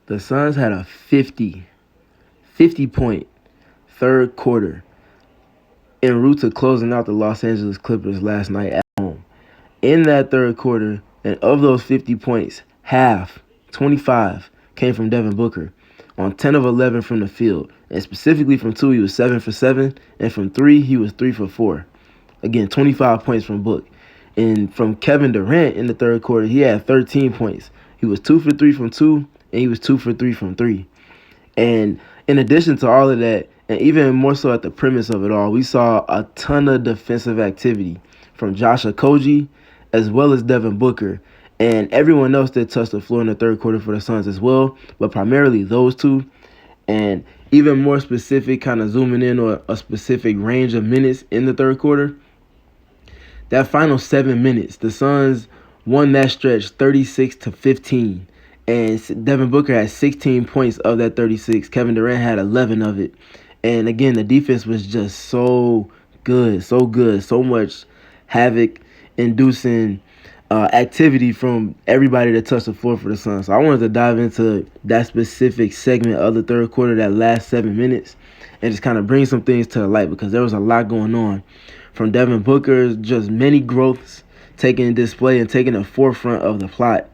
The Suns had a 50-point third quarter en route to closing out the Los Angeles Clippers last night at home. In that third quarter, and of those 50 points, half, 25, came from Devin Booker on 10 of 11 from the field. And specifically from 2, he was 7 for 7, and from 3, he was 3 for 4. Again, 25 points from Book. And from Kevin Durant in the third quarter, he had 13 points. He was 2 for 3 from 2, and he was 2 for 3 from 3. And in addition to all of that, and even more so at the premise of it all, we saw a ton of defensive activity from Josh Okogie as well as Devin Booker. And everyone else did touch the floor in the third quarter for the Suns as well, but primarily those two. And even more specific, kind of zooming in on a specific range of minutes in the third quarter, that final 7 minutes, the Suns won that stretch 36-15. And Devin Booker had 16 points of that 36. Kevin Durant had 11 of it. And again, the defense was just so good, so much havoc-inducing activity from everybody that touched the floor for the Suns. So I wanted to dive into that specific segment of the third quarter, that last 7 minutes, and just kind of bring some things to the light because there was a lot going on. From Devin Booker's just many growths taking display and taking the forefront of the plot,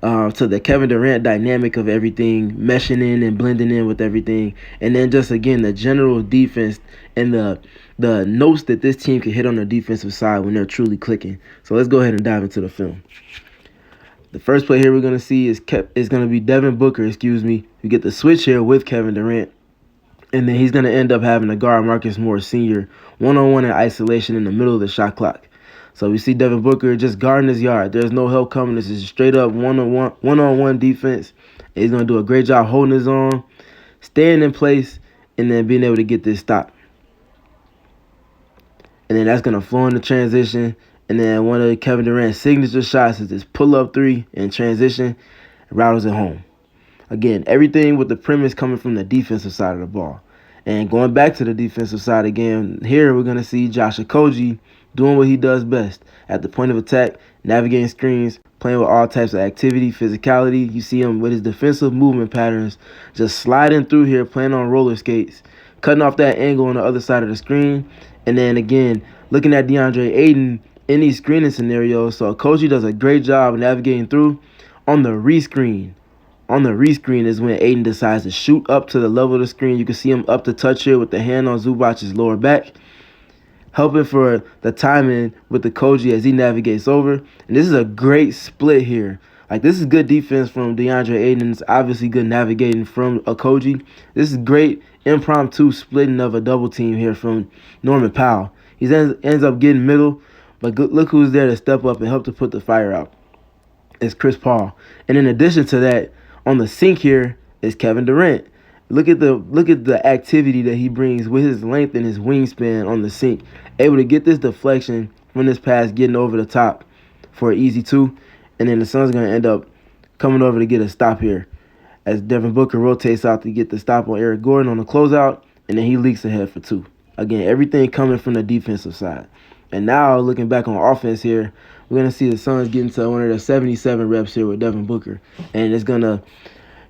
to the Kevin Durant dynamic of everything, meshing in and blending in with everything. And then just, again, the general defense and the notes that this team can hit on the defensive side when they're truly clicking. So let's go ahead and dive into the film. The first play here we're going to see is going to be Devin Booker, We get the switch here with Kevin Durant. And then he's going to end up having to guard Marcus Morris Sr. one-on-one in isolation in the middle of the shot clock. So we see Devin Booker just guarding his yard. There's no help coming. This is straight up one-on-one defense. He's going to do a great job holding his own, staying in place, and then being able to get this stop. And then that's going to flow into transition. And then one of Kevin Durant's signature shots is this pull-up three in transition. Rattles it home. Again, everything with the premise coming from the defensive side of the ball. And going back to the defensive side again, here we're going to see Josh Okogie doing what he does best at the point of attack, navigating screens, playing with all types of activity, physicality. You see him with his defensive movement patterns, just sliding through here, playing on roller skates, cutting off that angle on the other side of the screen. And then again, looking at DeAndre Ayton in these screening scenarios. So Okogie does a great job navigating through. On the rescreen is when Ayton decides to shoot up to the level of the screen. You can see him up to touch here with the hand on Zubac's lower back, helping for the timing with the Okogie as he navigates over. And this is a great split here. Like, this is good defense from DeAndre Ayton. It's obviously good navigating from Okogie. This is great impromptu splitting of a double team here from Norman Powell. He ends up getting middle, but look who's there to step up and help to put the fire out. It's Chris Paul. And in addition to that, on the sink here is Kevin Durant. Look at the activity that he brings with his length and his wingspan on the sink. Able to get this deflection from this pass, getting over the top for an easy two. And then the Suns going to end up coming over to get a stop here as Devin Booker rotates out to get the stop on Eric Gordon on the closeout. And then he leaks ahead for two. Again, everything coming from the defensive side. And now looking back on offense here, we're going to see the Suns getting to one of the 77 reps here with Devin Booker. And it's going to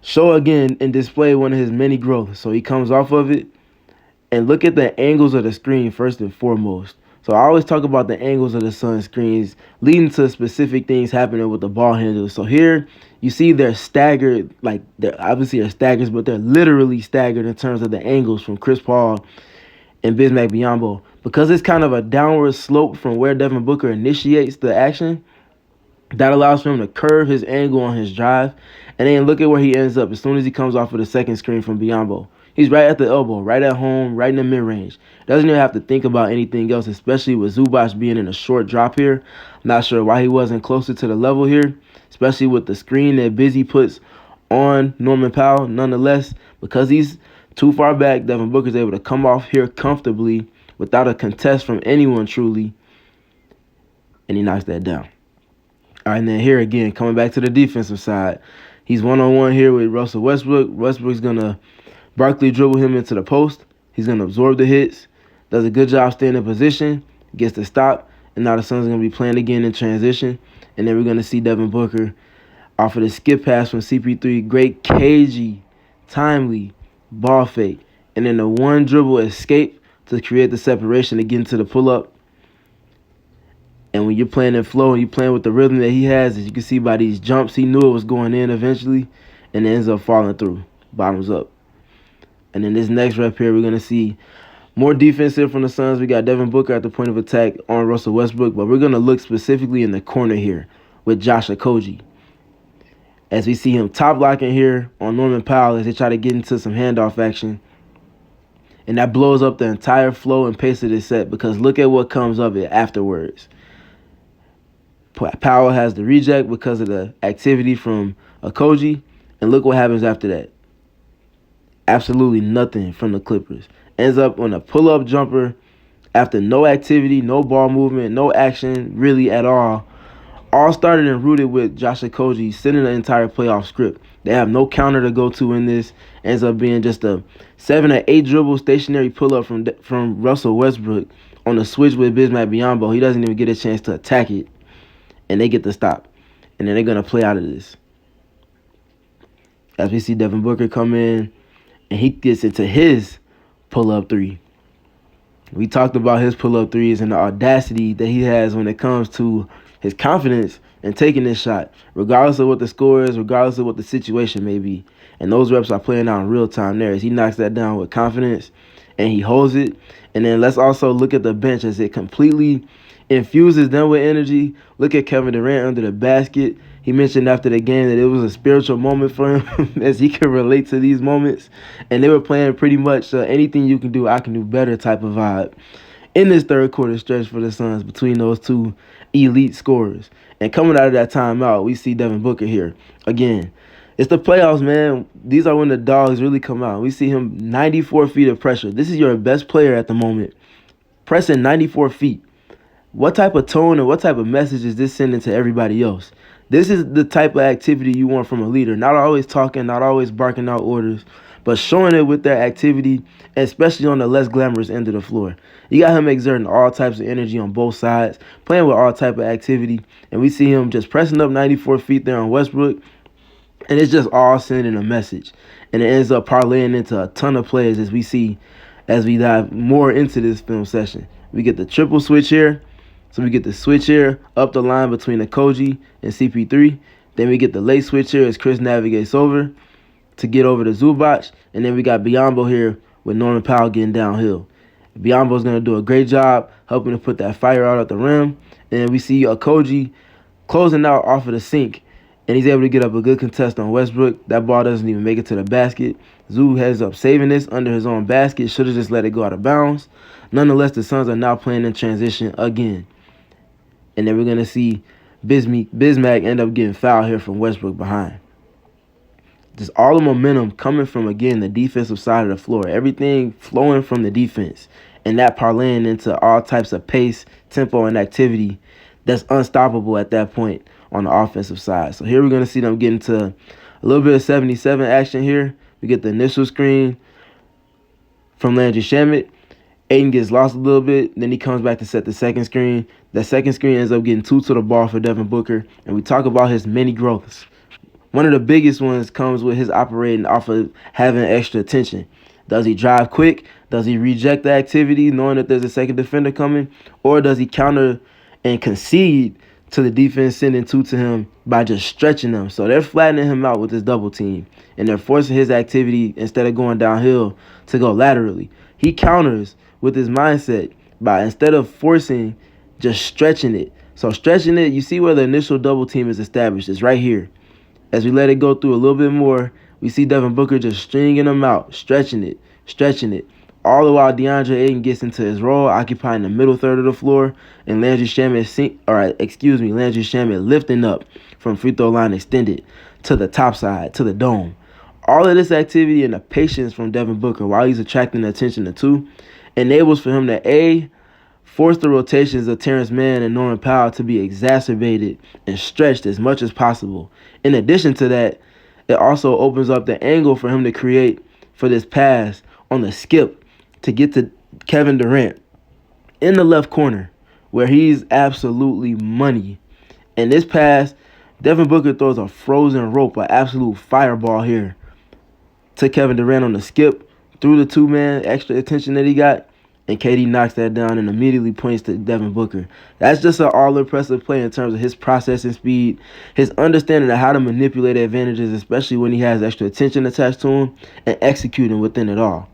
show again and display one of his many growths. So he comes off of it. And look at the angles of the screen first and foremost. So I always talk about the angles of the Suns screens leading to specific things happening with the ball handlers. So here you see they're staggered. Like, they're obviously are staggers, but they're literally staggered in terms of the angles from Chris Paul and Bismack Biyombo. Because it's kind of a downward slope from where Devin Booker initiates the action, that allows for him to curve his angle on his drive. And then look at where he ends up as soon as he comes off of the second screen from Biyombo. He's right at the elbow, right at home, right in the mid-range. Doesn't even have to think about anything else, especially with Zubac being in a short drop here. I'm not sure why he wasn't closer to the level here, especially with the screen that Busy puts on Norman Powell. Nonetheless, because he's too far back, Devin Booker's able to come off here comfortably without a contest from anyone truly, and he knocks that down. All right, and then here again, coming back to the defensive side, he's one-on-one here with Russell Westbrook. Westbrook's going to Barkley dribble him into the post. He's going to absorb the hits, does a good job staying in position, gets the stop, and now the Suns are going to be playing again in transition. And then we're going to see Devin Booker Off of the skip pass from CP3, great cagey, timely ball fake. And then the one dribble escape to create the separation to get into the pull-up. And when you're playing in flow and you're playing with the rhythm that he has, as you can see by these jumps, he knew it was going in eventually, and it ends up falling through, bottoms up. And then this next rep here, we're going to see more defense here from the Suns. We got Devin Booker at the point of attack on Russell Westbrook, but we're going to look specifically in the corner here with Josh Okogie. As we see him top blocking here on Norman Powell as they try to get into some handoff action. And that blows up the entire flow and pace of this set, because look at what comes of it afterwards. Powell has the reject because of the activity from Okogie, and look what happens after that. Absolutely nothing from the Clippers. Ends up on a pull-up jumper after no activity, no ball movement, no action really at all. All started and rooted with Josh Okogie sending the entire playoff script. They have no counter to go to in this. Ends up being just a 7 or 8 dribble stationary pull-up from Russell Westbrook on the switch with Bismack Biyombo. He doesn't even get a chance to attack it, and they get the stop. And then they're going to play out of this. As we see Devin Booker come in, and he gets into his pull-up three. We talked about his pull-up threes and the audacity that he has when it comes to his confidence in taking this shot, regardless of what the score is, regardless of what the situation may be. And those reps are playing out in real time there as he knocks that down with confidence and he holds it. And then let's also look at the bench as it completely infuses them with energy. Look at Kevin Durant under the basket. He mentioned after the game that it was a spiritual moment for him as he could relate to these moments. And they were playing pretty much anything you can do, I can do better type of vibe in this third quarter stretch for the Suns between those two elite scorers. And coming out of that timeout, we see Devin Booker here. Again, it's the playoffs, man. These are when the dogs really come out. We see him 94 feet of pressure. This is your best player at the moment, pressing 94 feet. What type of tone and what type of message is this sending to everybody else? This is the type of activity you want from a leader. Not always talking, not always barking out orders, but showing it with their activity, especially on the less glamorous end of the floor. You got him exerting all types of energy on both sides, playing with all type of activity, and we see him just pressing up 94 feet there on Westbrook, and it's just all sending a message. And it ends up parlaying into a ton of plays as we see as we dive more into this film session. We get the triple switch here. So we get the switch here up the line between Okogie and CP3. Then we get the late switch here as Chris navigates over to get over to Zubac. And then we got Biyombo here with Norman Powell getting downhill. Biyombo's going to do a great job helping to put that fire out at the rim. And we see Okogie closing out off of the sink. And he's able to get up a good contest on Westbrook. That ball doesn't even make it to the basket. Zoo heads up saving this under his own basket. Should have just let it go out of bounds. Nonetheless, the Suns are now playing in transition again. And then we're going to see Bismack end up getting fouled here from Westbrook behind. Just all the momentum coming from, again, the defensive side of the floor. Everything flowing from the defense. And that parlaying into all types of pace, tempo, and activity that's unstoppable at that point on the offensive side. So here we're going to see them get into a little bit of 77 action here. We get the initial screen from Landry Shamet. Aiden gets lost a little bit. Then he comes back to set the second screen. That second screen ends up getting 2 to the ball for Devin Booker. And we talk about his many growths. One of the biggest ones comes with his operating off of having extra attention. Does he drive quick? Does he reject the activity knowing that there's a second defender coming? Or does he counter and concede to the defense sending 2 to him by just stretching them? So they're flattening him out with this double team. And they're forcing his activity, instead of going downhill, to go laterally. He counters with his mindset by, instead of forcing, just stretching it. So stretching it, you see where the initial double team is established. It's right here. As we let it go through a little bit more, we see Devin Booker just stringing them out, stretching it. All the while DeAndre Ayton gets into his role, occupying the middle third of the floor, and Landry Shamet lifting up from free throw line extended to the top side, to the dome. All of this activity and the patience from Devin Booker while he's attracting the attention of 2 enables for him to force the rotations of Terrence Mann and Norman Powell to be exacerbated and stretched as much as possible. In addition to that, it also opens up the angle for him to create for this pass on the skip to get to Kevin Durant in the left corner where he's absolutely money. And this pass Devin Booker throws a frozen rope, an absolute fireball here to Kevin Durant on the skip through the two-man extra attention that he got, and KD knocks that down and immediately points to Devin Booker. That's just an all-impressive play in terms of his processing speed, his understanding of how to manipulate advantages, especially when he has extra attention attached to him, and executing within it all.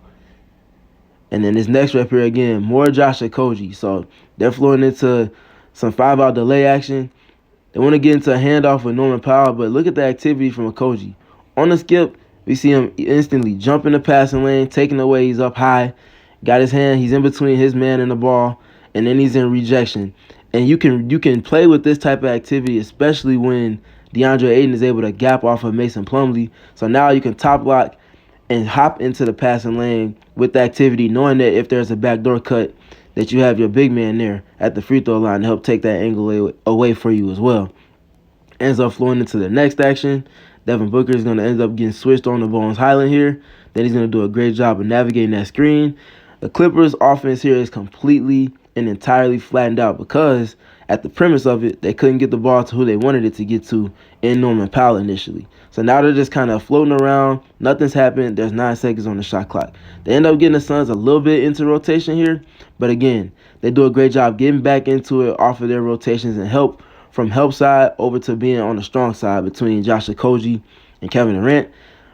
And then this next rep here again, more Josh Okogie. So they're flowing into some 5-out delay action. They want to get into a handoff with Norman Powell, but look at the activity from Okogie. On the skip, we see him instantly jump in the passing lane, taking away. He's up high, got his hand. He's in between his man and the ball, and then he's in rejection. And you can play with this type of activity, especially when DeAndre Ayton is able to gap off of Mason Plumlee. So now you can top lock and hop into the passing lane with the activity, knowing that if there's a backdoor cut, that you have your big man there at the free throw line to help take that angle away for you as well. Ends up flowing into the next action. Devin Booker is going to end up getting switched on to Bones Highland here. Then he's going to do a great job of navigating that screen. The Clippers' offense here is completely and entirely flattened out because at the premise of it, they couldn't get the ball to who they wanted it to get to in Norman Powell initially. So now they're just kind of floating around. Nothing's happened. There's 9 seconds on the shot clock. They end up getting the Suns a little bit into rotation here. But again, they do a great job getting back into it off of their rotations and help from help side over to being on the strong side between Josh Okogie and Kevin Durant.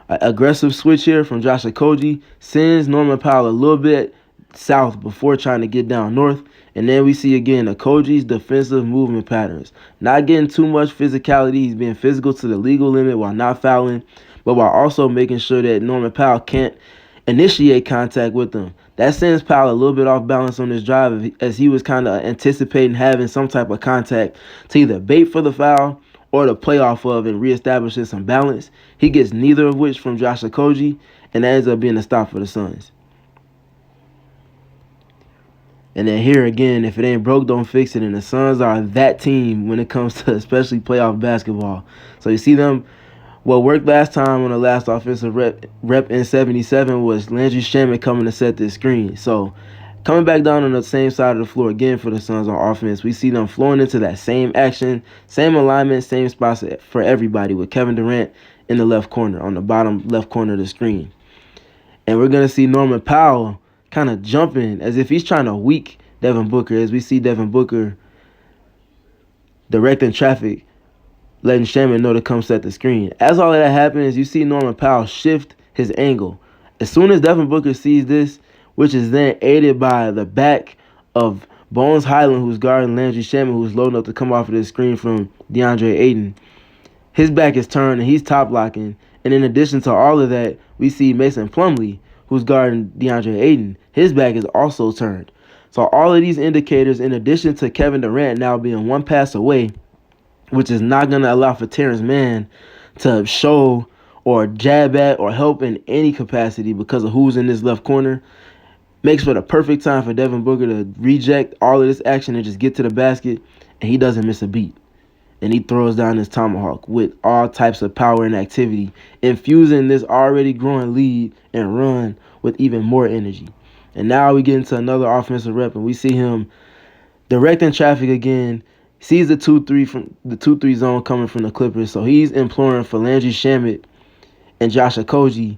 An aggressive switch here from Josh Okogie sends Norman Powell a little bit south before trying to get down north. And then we see again Okogie's defensive movement patterns. Not getting too much physicality. He's being physical to the legal limit while not fouling, but while also making sure that Norman Powell can't initiate contact with him. That sends Powell a little bit off balance on this drive as he was kind of anticipating having some type of contact to either bait for the foul or to play off of and reestablishing some balance. He gets neither of which from Josh Okogie, and that ends up being a stop for the Suns. And then here again, if it ain't broke, don't fix it. And the Suns are that team when it comes to especially playoff basketball. So you see them, what worked last time on the last offensive rep in 77 was Landry Shamet coming to set this screen. So coming back down on the same side of the floor again for the Suns on offense, we see them flowing into that same action, same alignment, same spots for everybody with Kevin Durant in the left corner, on the bottom left corner of the screen. And we're going to see Norman Powell kind of jumping as if he's trying to weak Devin Booker, as we see Devin Booker directing traffic, letting Shaman know to come set the screen. As all of that happens, you see Norman Powell shift his angle. As soon as Devin Booker sees this, which is then aided by the back of Bones Highland, who's guarding Landry Shaman, who's loading up to come off of this screen from DeAndre Ayton, his back is turned and he's top locking. And in addition to all of that, we see Mason Plumlee, who's guarding DeAndre Ayton. His back is also turned. So all of these indicators, in addition to Kevin Durant now being one pass away, which is not going to allow for Terrence Mann to show or jab at or help in any capacity because of who's in this left corner, makes for the perfect time for Devin Booker to reject all of this action and just get to the basket, and he doesn't miss a beat. And he throws down his tomahawk with all types of power and activity, infusing this already growing lead and run with even more energy. And now we get into another offensive rep, and we see him directing traffic again, sees the 2-3 from the 2-3 zone coming from the Clippers. So he's imploring for Landry Shamet and Josh Okogie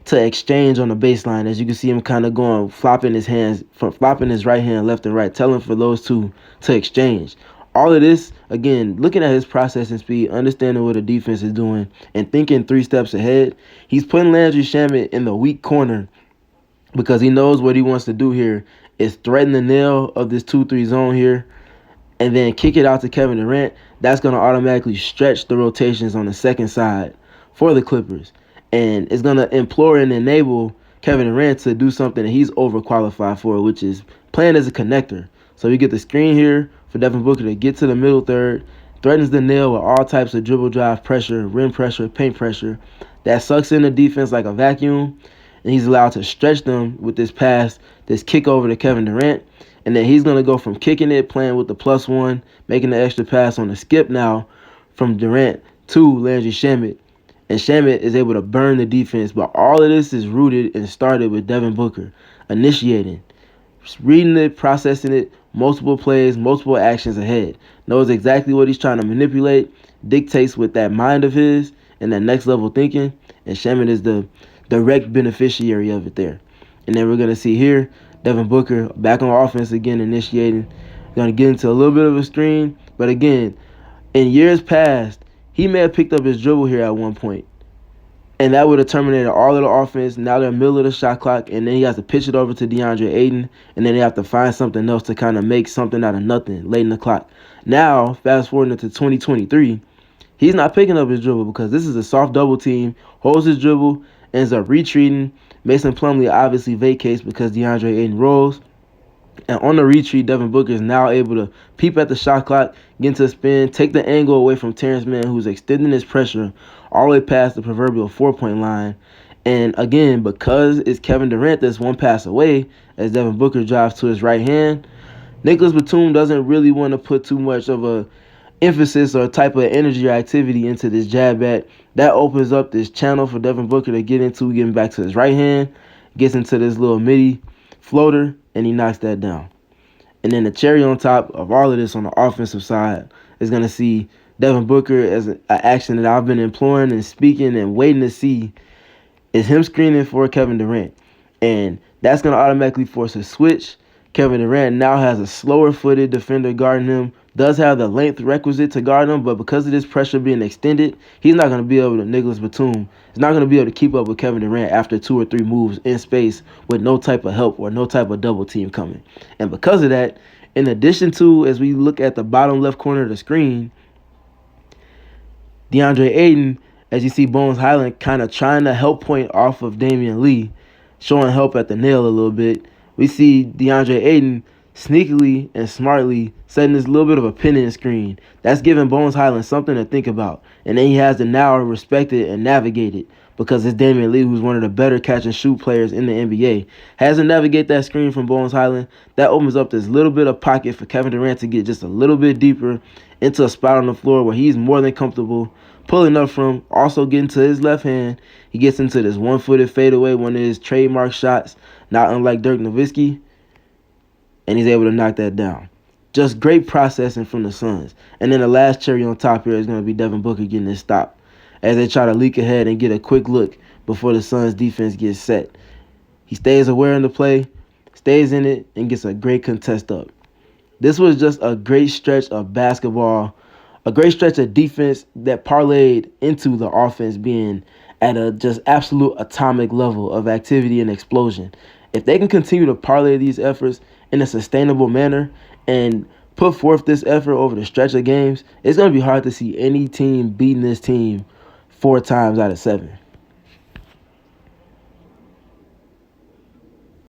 to exchange on the baseline. As you can see him kind of going, flopping his right hand left and right, telling for those two to exchange. All of this, again, looking at his processing speed, understanding what the defense is doing, and thinking 3 steps ahead. He's putting Landry Shamet in the weak corner because he knows what he wants to do here is threaten the nail of this 2-3 zone here and then kick it out to Kevin Durant. That's going to automatically stretch the rotations on the second side for the Clippers. And it's going to implore and enable Kevin Durant to do something that he's overqualified for, which is playing as a connector. So we get the screen here for Devin Booker to get to the middle third, threatens the nail with all types of dribble drive pressure, rim pressure, paint pressure. That sucks in the defense like a vacuum, and he's allowed to stretch them with this pass, this kick over to Kevin Durant. And then he's going to go from kicking it, playing with the +1, making the extra pass on the skip now from Durant to Landry Shamet. And Shamet is able to burn the defense. But all of this is rooted and started with Devin Booker initiating, just reading it, processing it, multiple plays, multiple actions ahead. Knows exactly what he's trying to manipulate, dictates with that mind of his and that next level thinking, and Shaman is the direct beneficiary of it there. And then we're going to see here Devin Booker back on offense again, initiating. Going to get into a little bit of a screen, but again, in years past, he may have picked up his dribble here at one point, and that would have terminated all of the offense. Now they're in the middle of the shot clock, and then he has to pitch it over to DeAndre Ayton, and then they have to find something else to kind of make something out of nothing late in the clock. Now, fast forward into 2023, he's not picking up his dribble because this is a soft double team, holds his dribble, ends up retreating. Mason Plumlee obviously vacates because DeAndre Ayton rolls. And on the retreat, Devin Booker is now able to peep at the shot clock, get into a spin, take the angle away from Terrence Mann, who's extending his pressure all the way past the proverbial 4-point line. And again, because it's Kevin Durant that's one pass away, as Devin Booker drives to his right hand, Nicholas Batum doesn't really want to put too much of a emphasis or type of energy or activity into this jab at. That opens up this channel for Devin Booker to get into, getting back to his right hand, gets into this little midi floater, and he knocks that down. And then the cherry on top of all of this on the offensive side is going to see Devin Booker as an action that I've been employing and speaking and waiting to see is him screening for Kevin Durant. And that's going to automatically force a switch. Kevin Durant now has a slower-footed defender guarding him, does have the length requisite to guard him, but because of this pressure being extended, he's not going to be able to, Nicholas Batum is not going to be able to keep up with Kevin Durant after 2 or 3 moves in space with no type of help or no type of double team coming. And because of that, in addition to, as we look at the bottom left corner of the screen, DeAndre Ayton, as you see Bones Highland kind of trying to help point off of Damian Lee, showing help at the nail a little bit. We see DeAndre Ayton sneakily and smartly setting this little bit of a pin-in screen. That's giving Bones Highland something to think about. And then he has to now respect it and navigate it because it's Damian Lee, who's one of the better catch-and-shoot players in the NBA. Has to navigate that screen from Bones Highland. That opens up this little bit of pocket for Kevin Durant to get just a little bit deeper into a spot on the floor where he's more than comfortable pulling up from. Also getting to his left hand, he gets into this one-footed fadeaway, one of his trademark shots, not unlike Dirk Nowitzki, and he's able to knock that down. Just great processing from the Suns. And then the last cherry on top here is going to be Devin Booker getting this stop as they try to leak ahead and get a quick look before the Suns defense gets set. He stays aware in the play, stays in it, and gets a great contest up. This was just a great stretch of basketball, a great stretch of defense that parlayed into the offense being at a just absolute atomic level of activity and explosion. If they can continue to parlay these efforts in a sustainable manner and put forth this effort over the stretch of games, it's going to be hard to see any team beating this team 4 times out of 7.